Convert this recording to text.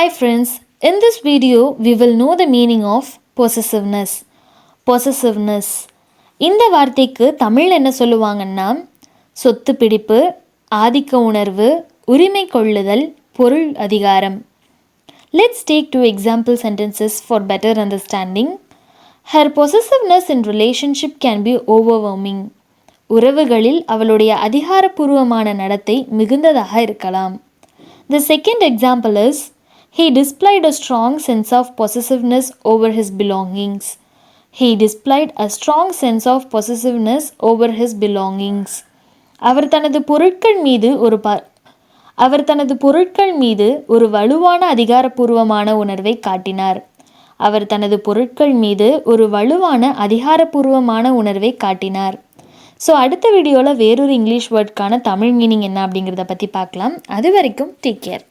Hi friends, in this video we will know the meaning of possessiveness. Possessiveness இந்த வார்த்தைக்கு தமிழ் என்ன சொல்லுவாங்கன்னா சொத்து பிடிப்பு, ஆதிக்க உணர்வு, உரிமை கொள்ளுதல், பொருள் அதிகாரம். Let's take two example sentences for better understanding. Her possessiveness in relationship can be overwhelming. உறவுகளில் அவளுடைய அதிகாரப்பூர்வமான நடத்தை மிகுந்ததாக இருக்கலாம். The second example is he displayed a strong sense of possessiveness over his belongings. He displayed a strong sense of possessiveness over his belongings. அவர் தனது பொருட்கள் மீது ஒரு வலுவான அதிகாரப்பூர்வமான உணர்வை காட்டினார். ஸோ அடுத்த வீடியோவில் வேறொரு இங்கிலீஷ் வேர்ட்கான தமிழ் மீனிங் என்ன அப்படிங்கிறத பற்றி பார்க்கலாம். அது வரைக்கும் டேக் கேர்.